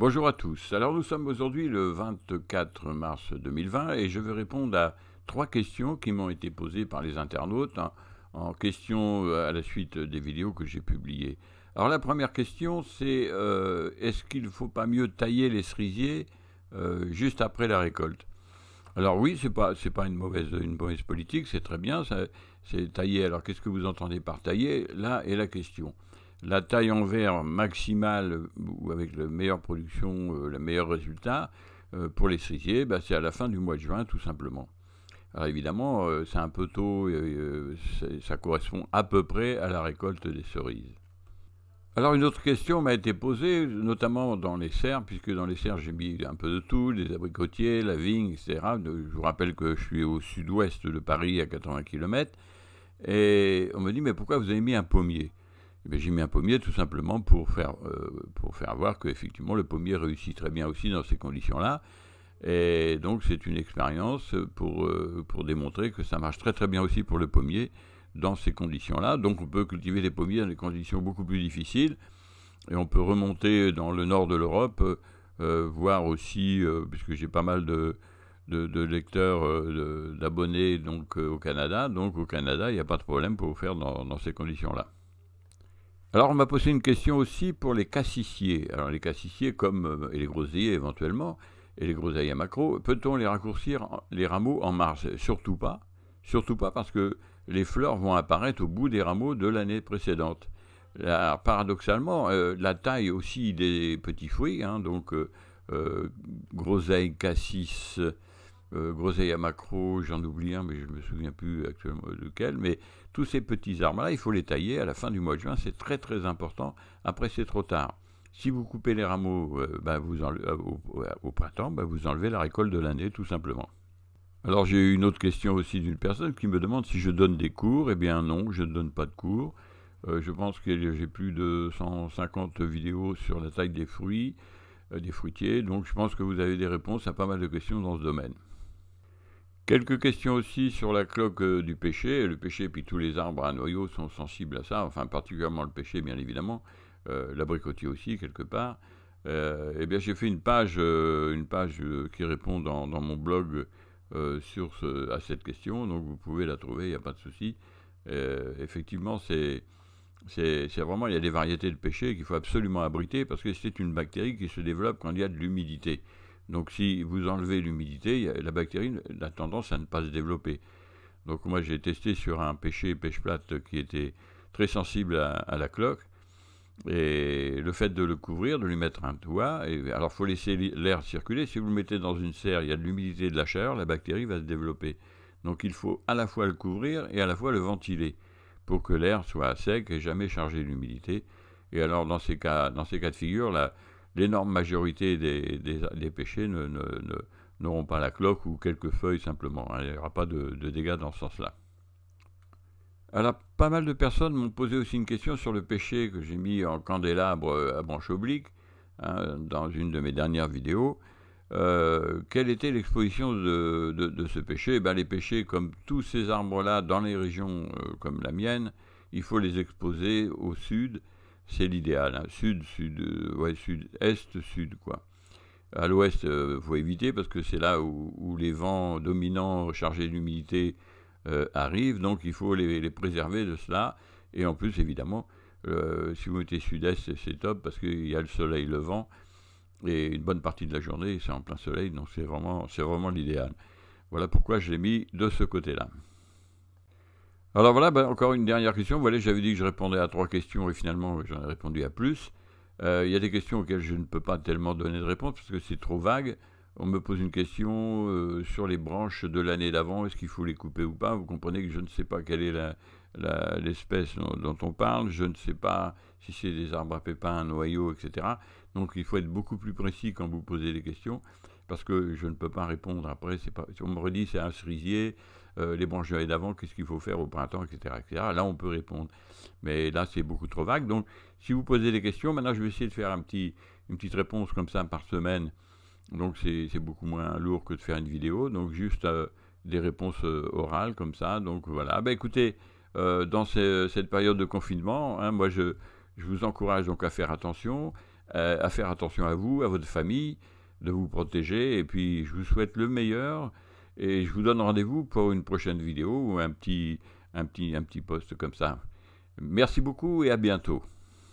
Bonjour à tous. Alors nous sommes aujourd'hui le 24 mars 2020 et je vais répondre à trois questions qui m'ont été posées par les internautes en question à la suite des vidéos que j'ai publiées. Alors la première question c'est est-ce qu'il ne faut pas mieux tailler les cerisiers juste après la récolte? Alors oui, c'est pas une mauvaise politique, c'est très bien, c'est tailler. Alors qu'est-ce que vous entendez par tailler? Là est la question. La taille en verre maximale ou avec la meilleure production, le meilleur résultat pour les cerisiers, bah, c'est à la fin du mois de juin tout simplement. Alors évidemment, c'est un peu tôt, ça correspond à peu près à la récolte des cerises. Alors une autre question m'a été posée, notamment dans les serres, puisque dans les serres j'ai mis un peu de tout, des abricotiers, la vigne, etc. Je vous rappelle que je suis au sud-ouest de Paris, à 80 km, et on me dit mais pourquoi vous avez mis un pommier? Eh bien, j'ai mis un pommier tout simplement pour faire voir qu'effectivement le pommier réussit très bien aussi dans ces conditions-là. Et donc c'est une expérience pour démontrer que ça marche très très bien aussi pour le pommier dans ces conditions-là. Donc on peut cultiver des pommiers dans des conditions beaucoup plus difficiles et on peut remonter dans le nord de l'Europe, voir aussi, puisque j'ai pas mal de lecteurs, d'abonnés donc, au Canada. Donc au Canada, il n'y a pas de problème pour vous faire dans ces conditions-là. Alors on m'a posé une question aussi pour les cassissiers. Alors les cassissiers et les groseilliers éventuellement, et les groseilles à macro, peut-on les raccourcir les rameaux en marge? Surtout pas. Surtout pas parce que les fleurs vont apparaître au bout des rameaux de l'année précédente. Là, paradoxalement, la taille aussi des petits fruits, hein, donc groseille, cassis, groseille à macro, j'en oublie un, mais je ne me souviens plus actuellement lequel, mais tous ces petits arbres-là, il faut les tailler à la fin du mois de juin, c'est très très important, après c'est trop tard. Si vous coupez les rameaux au printemps, vous enlevez la récolte de l'année tout simplement. Alors j'ai eu une autre question aussi d'une personne qui me demande si je donne des cours. Eh bien non, je ne donne pas de cours. Je pense que j'ai plus de 150 vidéos sur la taille des fruits, des fruitiers, donc je pense que vous avez des réponses à pas mal de questions dans ce domaine. Quelques questions aussi sur la cloque du pêcher. Le pêcher et puis tous les arbres à noyaux sont sensibles à ça, enfin particulièrement le pêcher bien évidemment, l'abricotier aussi quelque part. Eh bien j'ai fait une page qui répond dans mon blog à cette question, donc vous pouvez la trouver, il n'y a pas de souci. Effectivement, c'est vraiment, il y a des variétés de pêcher qu'il faut absolument abriter parce que c'est une bactérie qui se développe quand il y a de l'humidité. Donc si vous enlevez l'humidité, la bactérie a tendance à ne pas se développer. Donc moi j'ai testé sur un pêcher pêche plate qui était très sensible à la cloque. Et le fait de le couvrir, de lui mettre un toit, alors il faut laisser l'air circuler. Si vous le mettez dans une serre, il y a de l'humidité et de la chaleur, la bactérie va se développer. Donc il faut à la fois le couvrir et à la fois le ventiler pour que l'air soit sec et jamais chargé d'humidité. Et alors dans ces cas de figure, l'énorme majorité des pêchers n'auront pas la cloque ou quelques feuilles simplement. Il n'y aura pas de dégâts dans ce sens-là. Alors, pas mal de personnes m'ont posé aussi une question sur le pêcher que j'ai mis en candélabre à branche oblique, hein, dans une de mes dernières vidéos. Quelle était l'exposition de ce pêcher? Les pêchers, comme tous ces arbres-là, dans les régions comme la mienne, il faut les exposer au sud. C'est l'idéal, hein. Sud-est, sud, quoi. À l'ouest, faut éviter parce que c'est là où les vents dominants chargés d'humidité arrivent, donc il faut les préserver de cela. Et en plus, évidemment, si vous mettez sud-est, c'est top parce qu'il y a le soleil levant et une bonne partie de la journée, c'est en plein soleil, donc c'est vraiment l'idéal. Voilà pourquoi je l'ai mis de ce côté-là. Alors voilà, encore une dernière question. Voilà, j'avais dit que je répondais à 3 questions et finalement j'en ai répondu à plus. Il y a des questions auxquelles je ne peux pas tellement donner de réponse parce que c'est trop vague. On me pose une question sur les branches de l'année d'avant, est-ce qu'il faut les couper ou pas? Vous comprenez que je ne sais pas quelle est l'espèce dont on parle, je ne sais pas si c'est des arbres à pépins, un noyau, etc. Donc il faut être beaucoup plus précis quand vous posez des questions, parce que je ne peux pas répondre après. Si on me redit c'est un cerisier, les branches de l'année d'avant, qu'est-ce qu'il faut faire au printemps, etc., etc. Là on peut répondre, mais là c'est beaucoup trop vague. Donc si vous posez des questions, maintenant je vais essayer de faire une petite réponse comme ça par semaine. Donc c'est beaucoup moins lourd que de faire une vidéo, donc juste des réponses orales comme ça. Donc voilà, écoutez, dans cette période de confinement, hein, moi je vous encourage donc à faire attention, à faire attention à vous, à votre famille, de vous protéger. Et puis, je vous souhaite le meilleur. Et je vous donne rendez-vous pour une prochaine vidéo ou un petit post comme ça. Merci beaucoup et à bientôt.